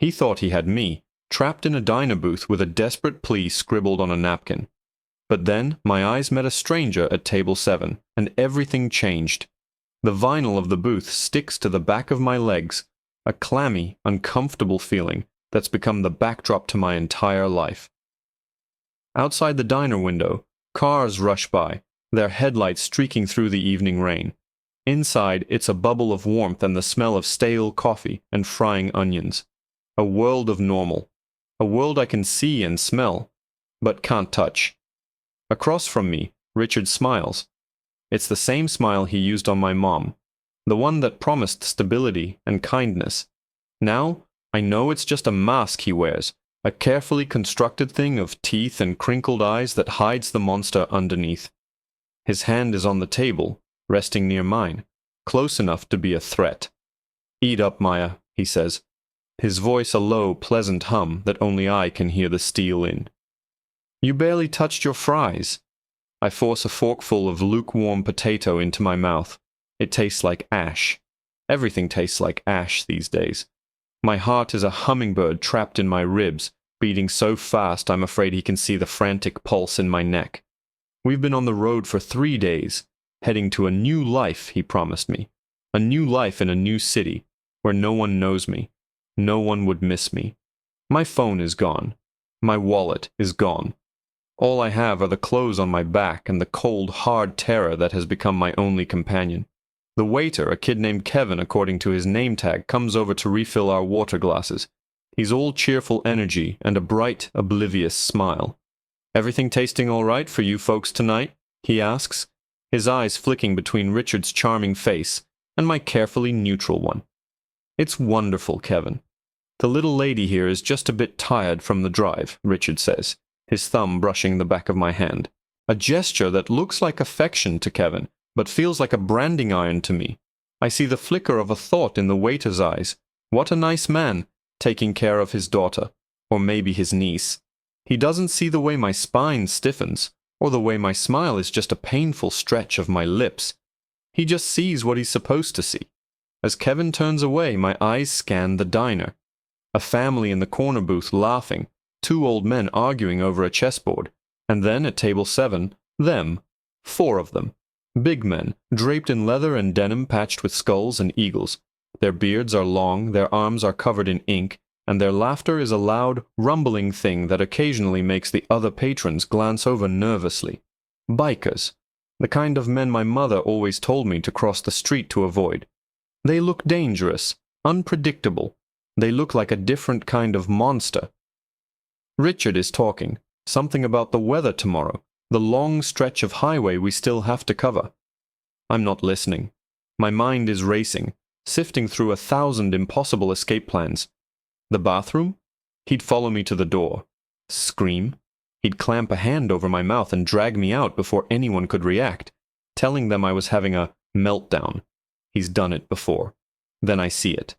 He thought he had me, trapped in a diner booth with a desperate plea scribbled on a napkin. But then my eyes met a stranger at table 7, and everything changed. The vinyl of the booth sticks to the back of my legs, a clammy, uncomfortable feeling that's become the backdrop to my entire life. Outside the diner window, cars rush by, their headlights streaking through the evening rain. Inside, it's a bubble of warmth and the smell of stale coffee and frying onions. A world of normal. A world I can see and smell, but can't touch. Across from me, Richard smiles. It's the same smile he used on my mom, the one that promised stability and kindness. Now, I know it's just a mask he wears, a carefully constructed thing of teeth and crinkled eyes that hides the monster underneath. His hand is on the table, resting near mine, close enough to be a threat. "Eat up, Maya," he says, his voice a low, pleasant hum that only I can hear the steel in. "You barely touched your fries." I force a forkful of lukewarm potato into my mouth. It tastes like ash. Everything tastes like ash these days. My heart is a hummingbird trapped in my ribs, beating so fast I'm afraid he can see the frantic pulse in my neck. We've been on the road for 3 days, heading to a new life, he promised me. A new life in a new city, where no one knows me. No one would miss me. My phone is gone. My wallet is gone. All I have are the clothes on my back and the cold, hard terror that has become my only companion. The waiter, a kid named Kevin according to his name tag, comes over to refill our water glasses. He's all cheerful energy and a bright, oblivious smile. "Everything tasting all right for you folks tonight?" he asks, his eyes flicking between Richard's charming face and my carefully neutral one. "It's wonderful, Kevin. The little lady here is just a bit tired from the drive," Richard says, his thumb brushing the back of my hand. A gesture that looks like affection to Kevin, but feels like a branding iron to me. I see the flicker of a thought in the waiter's eyes. What a nice man, taking care of his daughter, or maybe his niece. He doesn't see the way my spine stiffens, or the way my smile is just a painful stretch of my lips. He just sees what he's supposed to see. As Kevin turns away, my eyes scan the diner. A family in the corner booth laughing, 2 old men arguing over a chessboard, and then at table 7, them, 4 of them. Big men, draped in leather and denim patched with skulls and eagles. Their beards are long, their arms are covered in ink, and their laughter is a loud, rumbling thing that occasionally makes the other patrons glance over nervously. Bikers, the kind of men my mother always told me to cross the street to avoid. They look dangerous, unpredictable. They look like a different kind of monster. Richard is talking, something about the weather tomorrow, the long stretch of highway we still have to cover. I'm not listening. My mind is racing, sifting through 1,000 impossible escape plans. The bathroom? He'd follow me to the door. Scream? He'd clamp a hand over my mouth and drag me out before anyone could react, telling them I was having a meltdown. He's done it before. Then I see it.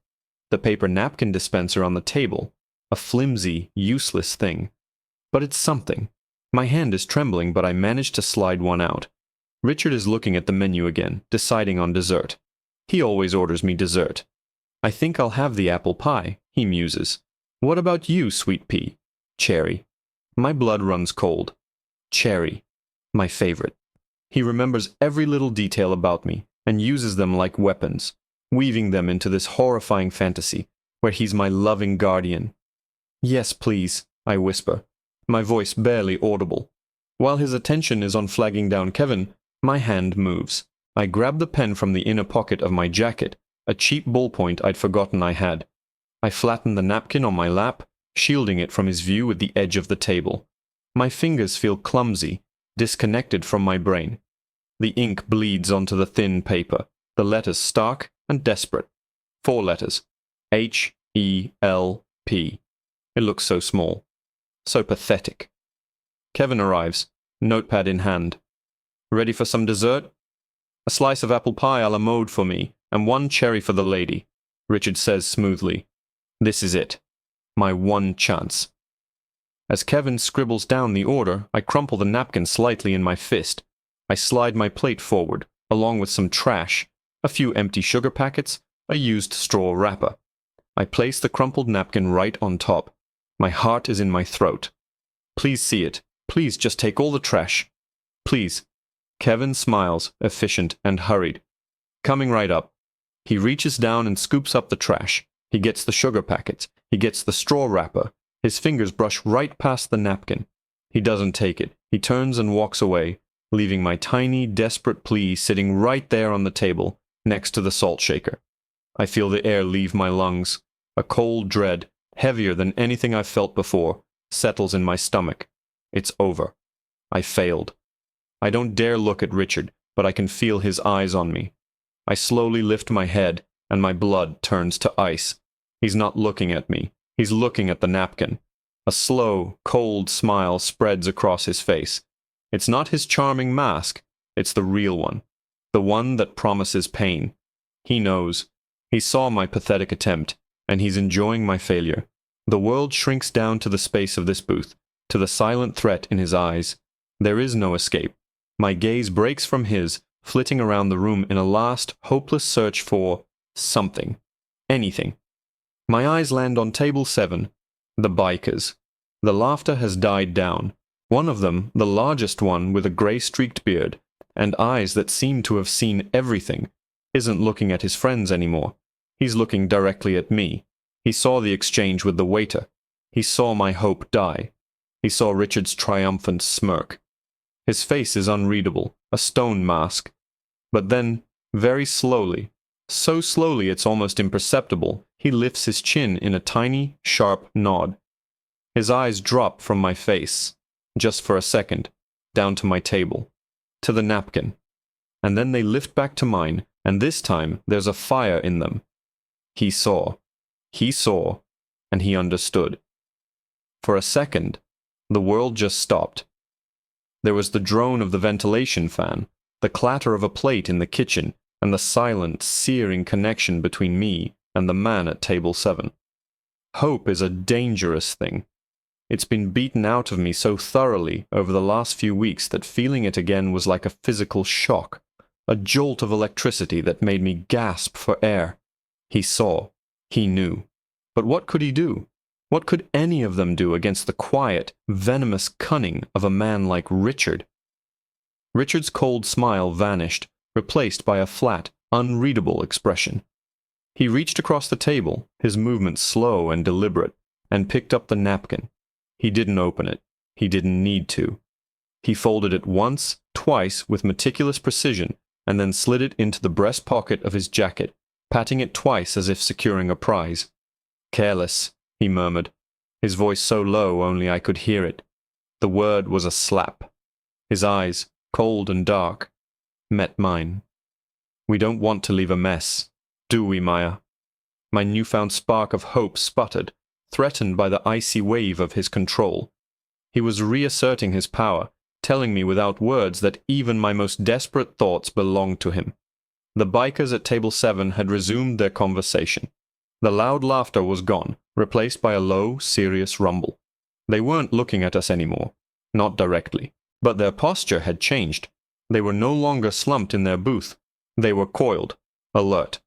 The paper napkin dispenser on the table. A flimsy, useless thing. But it's something. My hand is trembling, but I manage to slide one out. Richard is looking at the menu again, deciding on dessert. He always orders me dessert. "I think I'll have the apple pie," he muses. "What about you, sweet pea?" "Cherry." My blood runs cold. Cherry. My favorite. He remembers every little detail about me and uses them like weapons, weaving them into this horrifying fantasy where he's my loving guardian. "Yes, please," I whisper, my voice barely audible. While his attention is on flagging down Kevin, my hand moves. I grab the pen from the inner pocket of my jacket, a cheap ballpoint I'd forgotten I had. I flatten the napkin on my lap, shielding it from his view with the edge of the table. My fingers feel clumsy, disconnected from my brain. The ink bleeds onto the thin paper, the letters stark and desperate. 4 letters. H-E-L-P. It looks so small. So pathetic. Kevin arrives, notepad in hand. "Ready for some dessert?" "A slice of apple pie a la mode for me, and 1 cherry for the lady," Richard says smoothly. This is it. My one chance. As Kevin scribbles down the order, I crumple the napkin slightly in my fist. I slide my plate forward, along with some trash, a few empty sugar packets, a used straw wrapper. I place the crumpled napkin right on top. My heart is in my throat. Please see it. Please just take all the trash. Please. Kevin smiles, efficient and hurried. Coming right up. He reaches down and scoops up the trash. He gets the sugar packets. He gets the straw wrapper. His fingers brush right past the napkin. He doesn't take it. He turns and walks away, leaving my tiny, desperate plea sitting right there on the table, next to the salt shaker. I feel the air leave my lungs. A cold dread, heavier than anything I've felt before, settles in my stomach. It's over. I failed. I don't dare look at Richard, but I can feel his eyes on me. I slowly lift my head, and my blood turns to ice. He's not looking at me. He's looking at the napkin. A slow, cold smile spreads across his face. It's not his charming mask. It's the real one. The one that promises pain. He knows. He saw my pathetic attempt, and he's enjoying my failure. The world shrinks down to the space of this booth, to the silent threat in his eyes. There is no escape. My gaze breaks from his, flitting around the room in a last, hopeless search for something. Anything. My eyes land on table 7, the bikers. The laughter has died down. One of them, the largest one with a grey-streaked beard, and eyes that seem to have seen everything, isn't looking at his friends anymore. He's looking directly at me. He saw the exchange with the waiter. He saw my hope die. He saw Richard's triumphant smirk. His face is unreadable, a stone mask. But then, very slowly, so slowly it's almost imperceptible, he lifts his chin in a tiny, sharp nod. His eyes drop from my face, just for a second, down to my table, to the napkin. And then they lift back to mine, and this time there's a fire in them. He saw, and he understood. For a second, the world just stopped. There was the drone of the ventilation fan, the clatter of a plate in the kitchen, and the silent, searing connection between me and the man at table 7. Hope is a dangerous thing. It's been beaten out of me so thoroughly over the last few weeks that feeling it again was like a physical shock, a jolt of electricity that made me gasp for air. He saw. He knew. But what could he do? What could any of them do against the quiet, venomous cunning of a man like Richard? Richard's cold smile vanished, replaced by a flat, unreadable expression. He reached across the table, his movements slow and deliberate, and picked up the napkin. He didn't open it. He didn't need to. He folded it once, twice, with meticulous precision, and then slid it into the breast pocket of his jacket, patting it twice as if securing a prize. "Careless," he murmured, his voice so low only I could hear it. The word was a slap. His eyes, cold and dark, met mine. "We don't want to leave a mess, do we, Maya?" My newfound spark of hope sputtered, threatened by the icy wave of his control. He was reasserting his power, telling me without words that even my most desperate thoughts belonged to him. The bikers at table 7 had resumed their conversation. The loud laughter was gone, replaced by a low, serious rumble. They weren't looking at us anymore, not directly, but their posture had changed. They were no longer slumped in their booth. They were coiled, alert.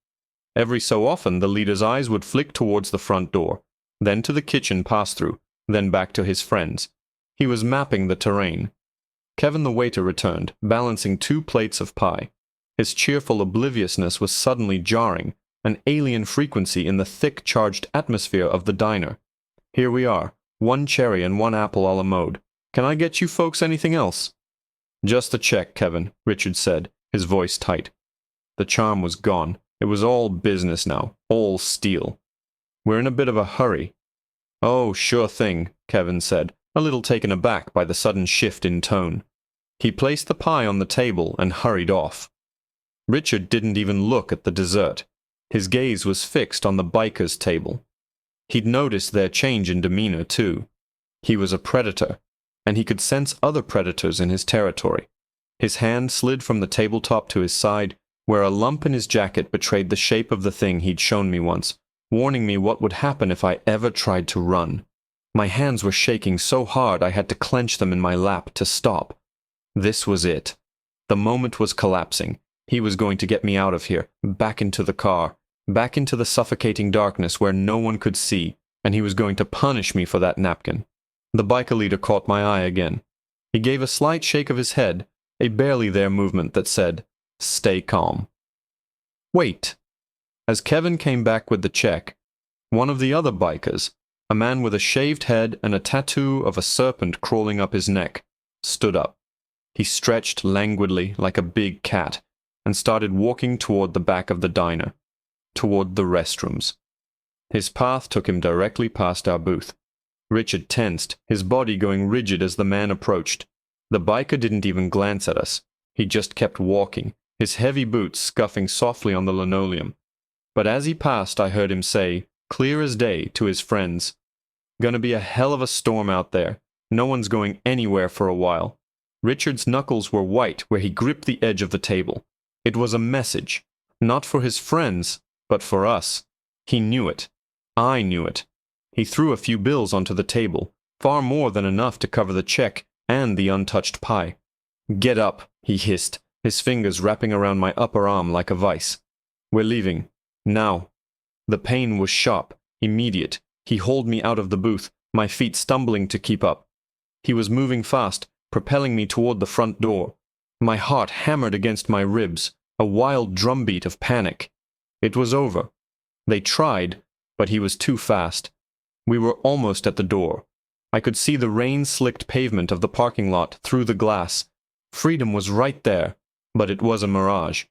Every so often the leader's eyes would flick towards the front door, then to the kitchen pass-through, then back to his friends. He was mapping the terrain. Kevin the waiter returned, balancing 2 plates of pie. His cheerful obliviousness was suddenly jarring, an alien frequency in the thick, charged atmosphere of the diner. "Here we are, 1 cherry and 1 apple a la mode. Can I get you folks anything else?" "Just a check, Kevin," Richard said, his voice tight. The charm was gone. It was all business now, all steel. "We're in a bit of a hurry." "Oh, sure thing," Kevin said, a little taken aback by the sudden shift in tone. He placed the pie on the table and hurried off. Richard didn't even look at the dessert. His gaze was fixed on the biker's table. He'd noticed their change in demeanor, too. He was a predator, and he could sense other predators in his territory. His hand slid from the tabletop to his side, where a lump in his jacket betrayed the shape of the thing he'd shown me once, warning me what would happen if I ever tried to run. My hands were shaking so hard I had to clench them in my lap to stop. This was it. The moment was collapsing. He was going to get me out of here, back into the car. back into the suffocating darkness where no one could see, and he was going to punish me for that napkin. The biker leader caught my eye again. He gave a slight shake of his head, a barely there movement that said, "Stay calm." Wait. As Kevin came back with the check, one of the other bikers, a man with a shaved head and a tattoo of a serpent crawling up his neck, stood up. He stretched languidly like a big cat and started walking toward the back of the diner, toward the restrooms. His path took him directly past our booth. Richard tensed, his body going rigid as the man approached. The biker didn't even glance at us. He just kept walking, his heavy boots scuffing softly on the linoleum. But as he passed, I heard him say, clear as day, to his friends, "Gonna be a hell of a storm out there. No one's going anywhere for a while." Richard's knuckles were white where he gripped the edge of the table. It was a message, not for his friends, but for us. He knew it. I knew it. He threw a few bills onto the table, far more than enough to cover the check and the untouched pie. "Get up," he hissed, his fingers wrapping around my upper arm like a vice. "We're leaving. Now." The pain was sharp, immediate. He hauled me out of the booth, my feet stumbling to keep up. He was moving fast, propelling me toward the front door. My heart hammered against my ribs, a wild drumbeat of panic. It was over. They tried, but he was too fast. We were almost at the door. I could see the rain-slicked pavement of the parking lot through the glass. Freedom was right there, but it was a mirage.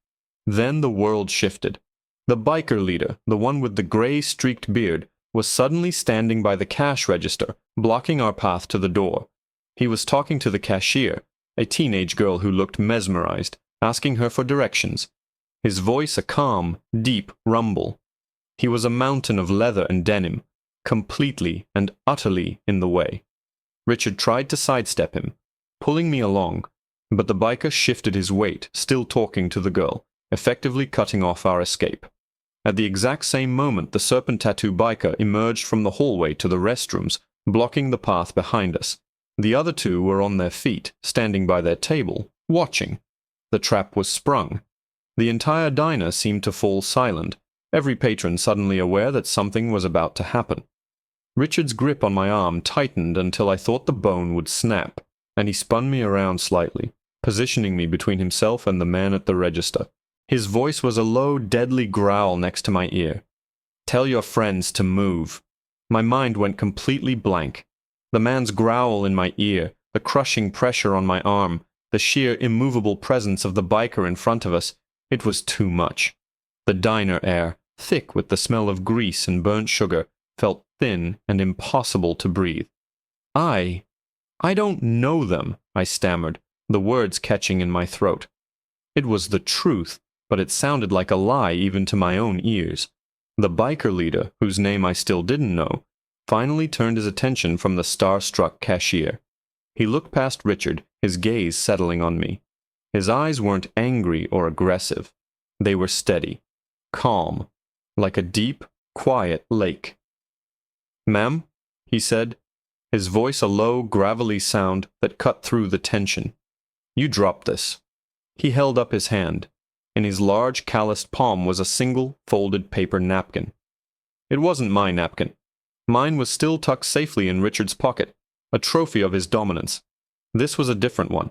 Then the world shifted. The biker leader, the one with the gray-streaked beard, was suddenly standing by the cash register, blocking our path to the door. He was talking to the cashier, a teenage girl who looked mesmerized, asking her for directions. His voice a calm, deep rumble. He was a mountain of leather and denim, completely and utterly in the way. Richard tried to sidestep him, pulling me along, but the biker shifted his weight, still talking to the girl, effectively cutting off our escape. At the exact same moment, the serpent tattoo biker emerged from the hallway to the restrooms, blocking the path behind us. The other two were on their feet, standing by their table, watching. The trap was sprung. The entire diner seemed to fall silent, every patron suddenly aware that something was about to happen. Richard's grip on my arm tightened until I thought the bone would snap, and he spun me around slightly, positioning me between himself and the man at the register. His voice was a low, deadly growl next to my ear. "Tell your friends to move." My mind went completely blank. The man's growl in my ear, the crushing pressure on my arm, the sheer immovable presence of the biker in front of us, it was too much. The diner air, thick with the smell of grease and burnt sugar, felt thin and impossible to breathe. I don't know them," I stammered, the words catching in my throat. It was the truth, but it sounded like a lie even to my own ears. The biker leader, whose name I still didn't know, finally turned his attention from the star-struck cashier. He looked past Richard, his gaze settling on me. His eyes weren't angry or aggressive. They were steady, calm, like a deep, quiet lake. "Ma'am," he said, his voice a low, gravelly sound that cut through the tension. "You dropped this." He held up his hand. In his large, calloused palm was a single, folded paper napkin. It wasn't my napkin. Mine was still tucked safely in Richard's pocket, a trophy of his dominance. This was a different one,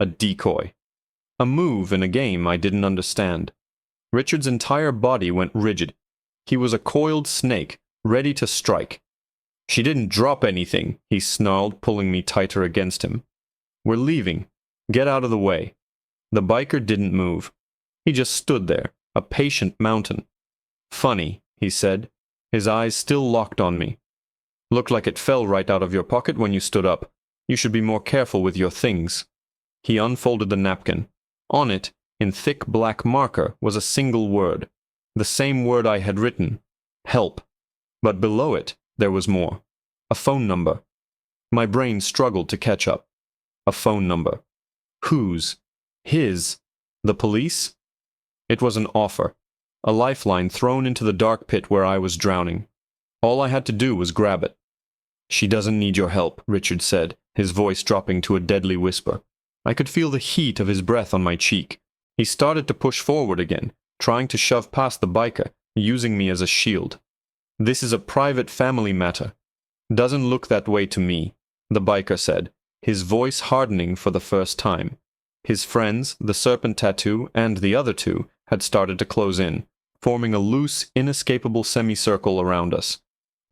a decoy. A move in a game I didn't understand. Richard's entire body went rigid. He was a coiled snake, ready to strike. "She didn't drop anything," he snarled, pulling me tighter against him. "We're leaving. Get out of the way." The biker didn't move. He just stood there, a patient mountain. "Funny," he said, his eyes still locked on me. "Looked like it fell right out of your pocket when you stood up. You should be more careful with your things." He unfolded the napkin. On it, in thick black marker, was a single word. The same word I had written. Help. But below it, there was more. A phone number. My brain struggled to catch up. A phone number. Whose? His? The police? It was an offer. A lifeline thrown into the dark pit where I was drowning. All I had to do was grab it. "She doesn't need your help," Richard said, his voice dropping to a deadly whisper. I could feel the heat of his breath on my cheek. He started to push forward again, trying to shove past the biker, using me as a shield. "This is a private family matter." "Doesn't look that way to me," the biker said, his voice hardening for the first time. His friends, the serpent tattoo and the other two, had started to close in, forming a loose, inescapable semicircle around us.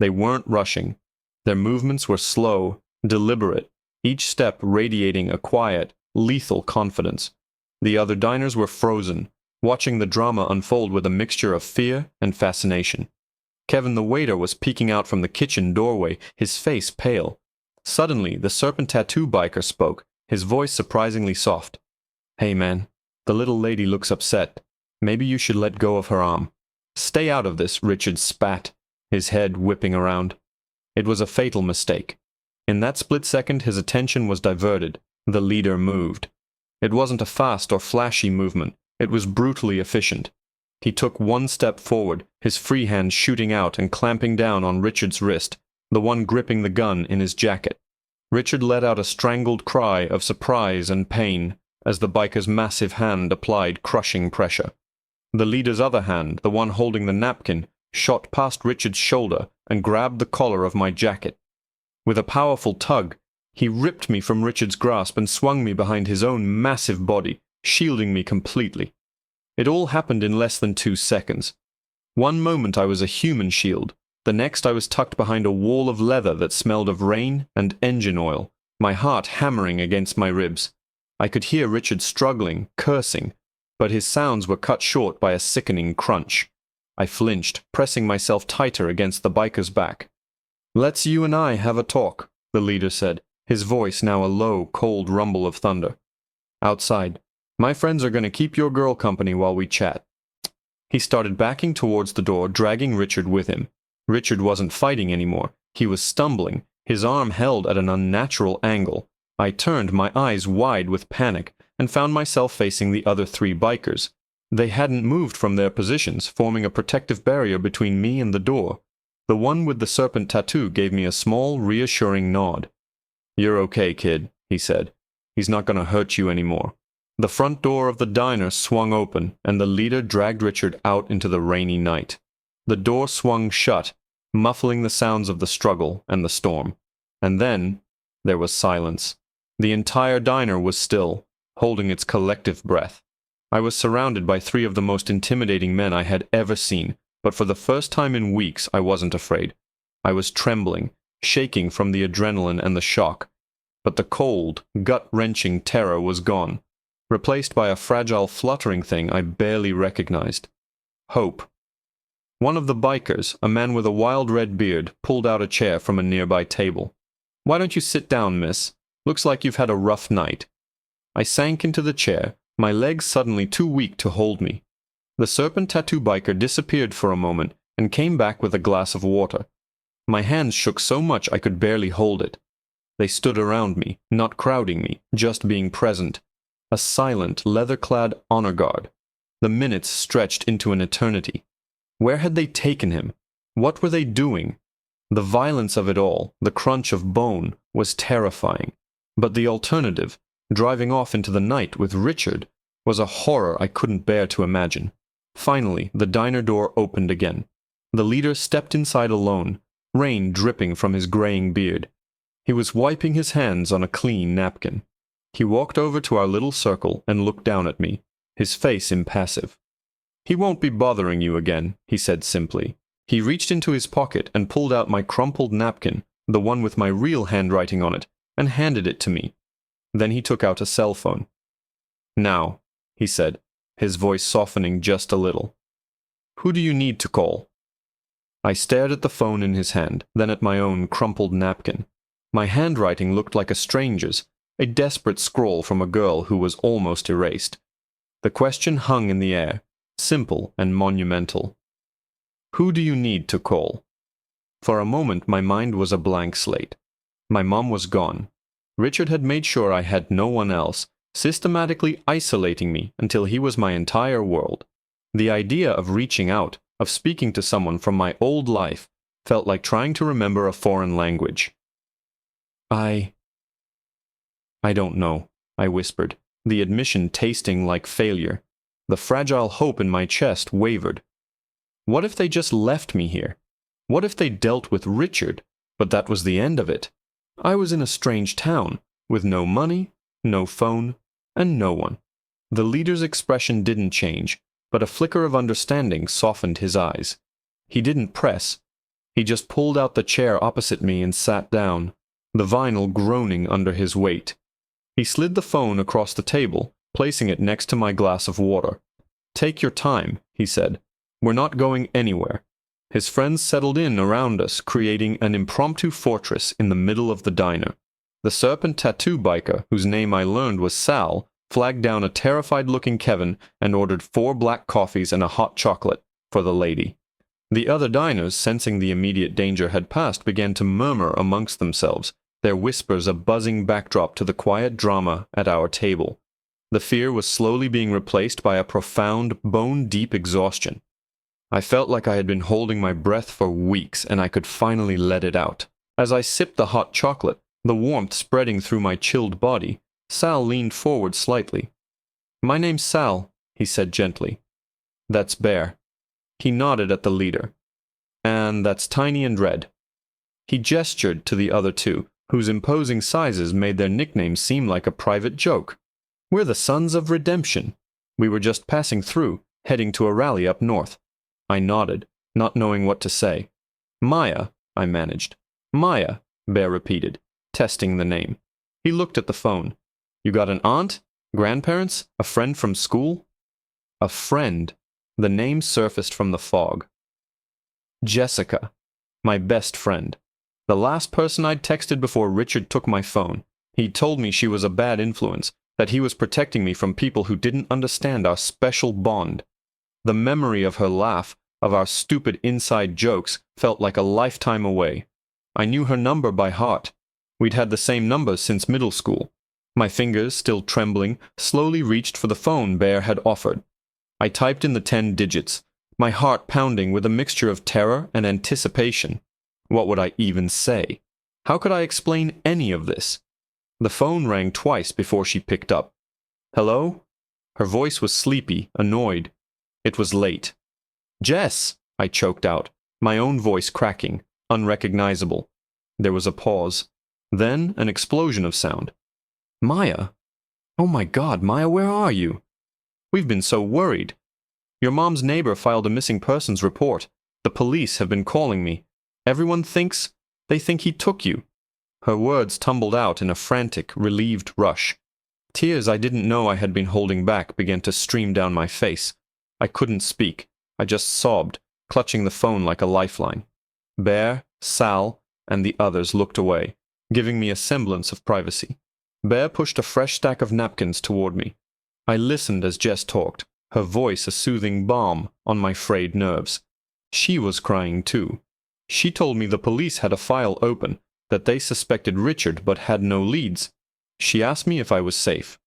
They weren't rushing. Their movements were slow, deliberate, each step radiating a quiet, lethal confidence. The other diners were frozen, watching the drama unfold with a mixture of fear and fascination. Kevin the waiter was peeking out from the kitchen doorway, his face pale. Suddenly, the serpent tattoo biker spoke, his voice surprisingly soft. "Hey man, the little lady looks upset. Maybe you should let go of her arm." "Stay out of this," Richard spat, his head whipping around. It was a fatal mistake. In that split second his attention was diverted. The leader moved. It wasn't a fast or flashy movement. It was brutally efficient. He took one step forward, his free hand shooting out and clamping down on Richard's wrist, the one gripping the gun in his jacket. Richard let out a strangled cry of surprise and pain as the biker's massive hand applied crushing pressure. The leader's other hand, the one holding the napkin, shot past Richard's shoulder and grabbed the collar of my jacket. With a powerful tug, he ripped me from Richard's grasp and swung me behind his own massive body, shielding me completely. It all happened in less than 2 seconds. One moment I was a human shield. The next I was tucked behind a wall of leather that smelled of rain and engine oil, my heart hammering against my ribs. I could hear Richard struggling, cursing, but his sounds were cut short by a sickening crunch. I flinched, pressing myself tighter against the biker's back. "Let's you and I have a talk," the leader said, his voice now a low, cold rumble of thunder. "Outside. My friends are going to keep your girl company while we chat." He started backing towards the door, dragging Richard with him. Richard wasn't fighting anymore. He was stumbling, his arm held at an unnatural angle. I turned, my eyes wide with panic, and found myself facing the other 3 bikers. They hadn't moved from their positions, forming a protective barrier between me and the door. The one with the serpent tattoo gave me a small, reassuring nod. "You're okay, kid," he said. "He's not going to hurt you anymore." The front door of the diner swung open, and the leader dragged Richard out into the rainy night. The door swung shut, muffling the sounds of the struggle and the storm. And then there was silence. The entire diner was still, holding its collective breath. I was surrounded by 3 of the most intimidating men I had ever seen, but for the first time in weeks I wasn't afraid. I was trembling, shaking from the adrenaline and the shock. But the cold, gut-wrenching terror was gone, replaced by a fragile, fluttering thing I barely recognized. Hope. One of the bikers, a man with a wild red beard, pulled out a chair from a nearby table. "Why don't you sit down, miss? Looks like you've had a rough night." I sank into the chair, my legs suddenly too weak to hold me. The serpent tattoo biker disappeared for a moment and came back with a glass of water. My hands shook so much I could barely hold it. They stood around me, not crowding me, just being present. A silent, leather-clad honor guard. The minutes stretched into an eternity. Where had they taken him? What were they doing? The violence of it all, the crunch of bone, was terrifying. But the alternative, driving off into the night with Richard, was a horror I couldn't bear to imagine. Finally, the diner door opened again. The leader stepped inside alone, rain dripping from his graying beard. He was wiping his hands on a clean napkin. He walked over to our little circle and looked down at me, his face impassive. "He won't be bothering you again," he said simply. He reached into his pocket and pulled out my crumpled napkin, the one with my real handwriting on it, and handed it to me. Then he took out a cell phone. "Now," he said, his voice softening just a little. "Who do you need to call?" I stared at the phone in his hand, then at my own crumpled napkin. My handwriting looked like a stranger's, a desperate scrawl from a girl who was almost erased. The question hung in the air, simple and monumental. "Who do you need to call?" For a moment my mind was a blank slate. My mom was gone. Richard had made sure I had no one else, systematically isolating me until he was my entire world. The idea of reaching out, of speaking to someone from my old life, felt like trying to remember a foreign language. I don't know," I whispered, the admission tasting like failure. The fragile hope in my chest wavered. What if they just left me here? What if they dealt with Richard, but that was the end of it? I was in a strange town, with no money, no phone, and no one. The leader's expression didn't change, but a flicker of understanding softened his eyes. He didn't press. He just pulled out the chair opposite me and sat down, the vinyl groaning under his weight. He slid the phone across the table, placing it next to my glass of water. "Take your time," he said. "We're not going anywhere." His friends settled in around us, creating an impromptu fortress in the middle of the diner. The serpent tattoo biker, whose name I learned was Sal, flagged down a terrified-looking Kevin and ordered 4 black coffees and a hot chocolate for the lady. The other diners, sensing the immediate danger had passed, began to murmur amongst themselves, their whispers a buzzing backdrop to the quiet drama at our table. The fear was slowly being replaced by a profound, bone-deep exhaustion. I felt like I had been holding my breath for weeks, and I could finally let it out. As I sipped the hot chocolate, the warmth spreading through my chilled body, Sal leaned forward slightly. "My name's Sal," he said gently. "That's Bear." He nodded at the leader. "And that's Tiny and Red." He gestured to the other two, whose imposing sizes made their nicknames seem like a private joke. "We're the Sons of Redemption. We were just passing through, heading to a rally up north." I nodded, not knowing what to say. "Maya," I managed. "Maya," Bear repeated, testing the name. He looked at the phone. "You got an aunt? Grandparents? A friend from school?" A friend. The name surfaced from the fog. Jessica. My best friend. The last person I'd texted before Richard took my phone. He'd told me she was a bad influence, that he was protecting me from people who didn't understand our special bond. The memory of her laugh, of our stupid inside jokes, felt like a lifetime away. I knew her number by heart. We'd had the same numbers since middle school. My fingers, still trembling, slowly reached for the phone Bear had offered. I typed in the 10 digits, my heart pounding with a mixture of terror and anticipation. What would I even say? How could I explain any of this? The phone rang twice before she picked up. "Hello?" Her voice was sleepy, annoyed. It was late. "Jess!" I choked out, my own voice cracking, unrecognizable. There was a pause. Then an explosion of sound. "Maya? Oh my God, Maya, where are you? We've been so worried. Your mom's neighbor filed a missing persons report. The police have been calling me. Everyone thinks they think he took you." Her words tumbled out in a frantic, relieved rush. Tears I didn't know I had been holding back began to stream down my face. I couldn't speak. I just sobbed, clutching the phone like a lifeline. Bear, Sal, and the others looked away, giving me a semblance of privacy. Bear pushed a fresh stack of napkins toward me. I listened as Jess talked, her voice a soothing balm on my frayed nerves. She was crying too. She told me the police had a file open, that they suspected Richard but had no leads. She asked me if I was safe.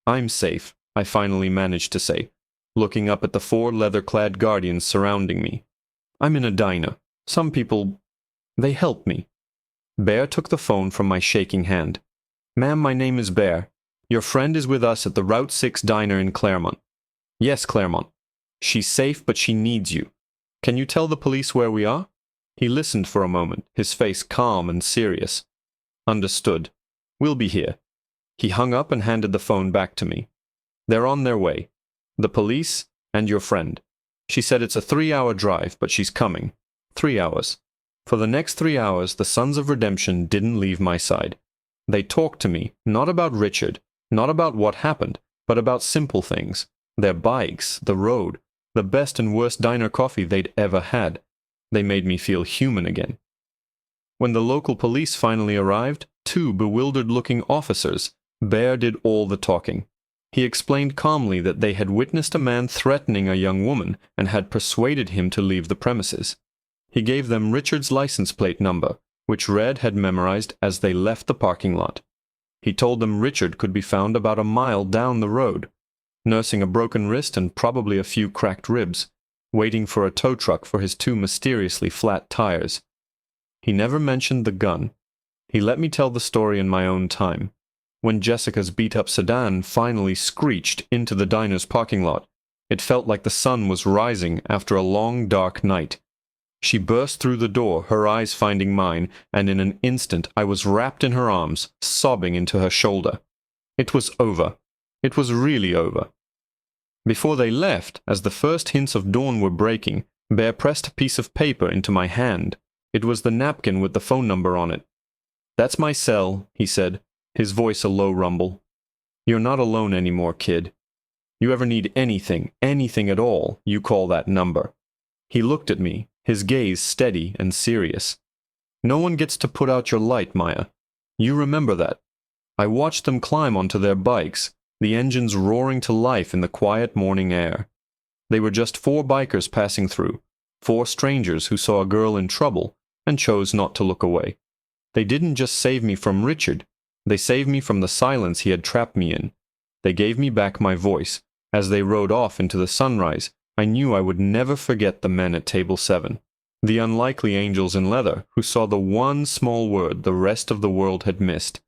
"I'm safe," I finally managed to say, looking up at the 4 leather-clad guardians surrounding me. "I'm in a diner. Some people, they help me." Bear took the phone from my shaking hand. "Ma'am, my name is Bear. Your friend is with us at the Route 6 diner in Claremont." "Yes, Claremont. She's safe, but she needs you. Can you tell the police where we are?" He listened for a moment, his face calm and serious. "Understood. We'll be here." He hung up and handed the phone back to me. "They're on their way. The police and your friend. She said it's a 3-hour drive, but she's coming. 3 hours." For the next 3 hours, the Sons of Redemption didn't leave my side. They talked to me, not about Richard, not about what happened, but about simple things. Their bikes, the road, the best and worst diner coffee they'd ever had. They made me feel human again. When the local police finally arrived, 2 bewildered-looking officers, Bear did all the talking. He explained calmly that they had witnessed a man threatening a young woman and had persuaded him to leave the premises. He gave them Richard's license plate number, which Red had memorized as they left the parking lot. He told them Richard could be found about a mile down the road, nursing a broken wrist and probably a few cracked ribs, waiting for a tow truck for his 2 mysteriously flat tires. He never mentioned the gun. He let me tell the story in my own time. When Jessica's beat-up sedan finally screeched into the diner's parking lot, It felt like the sun was rising after a long, dark night. She burst through the door, her eyes finding mine, and in an instant I was wrapped in her arms, sobbing into her shoulder. It was over. It was really over. Before they left, as the first hints of dawn were breaking, Bear pressed a piece of paper into my hand. It was the napkin with the phone number on it. "That's my cell," he said, his voice a low rumble. "You're not alone anymore, kid. You ever need anything at all, you call that number." He looked at me, his gaze steady and serious. "No one gets to put out your light, Maya. You remember that. I watched them climb onto their bikes, the engines roaring to life in the quiet morning air. They were just 4 bikers passing through, 4 strangers who saw a girl in trouble and chose not to look away. They didn't just save me from Richard, they saved me from the silence he had trapped me in. They gave me back my voice. As they rode off into the sunrise, I knew I would never forget the men at table 7. The unlikely angels in leather who saw the one small word the rest of the world had missed.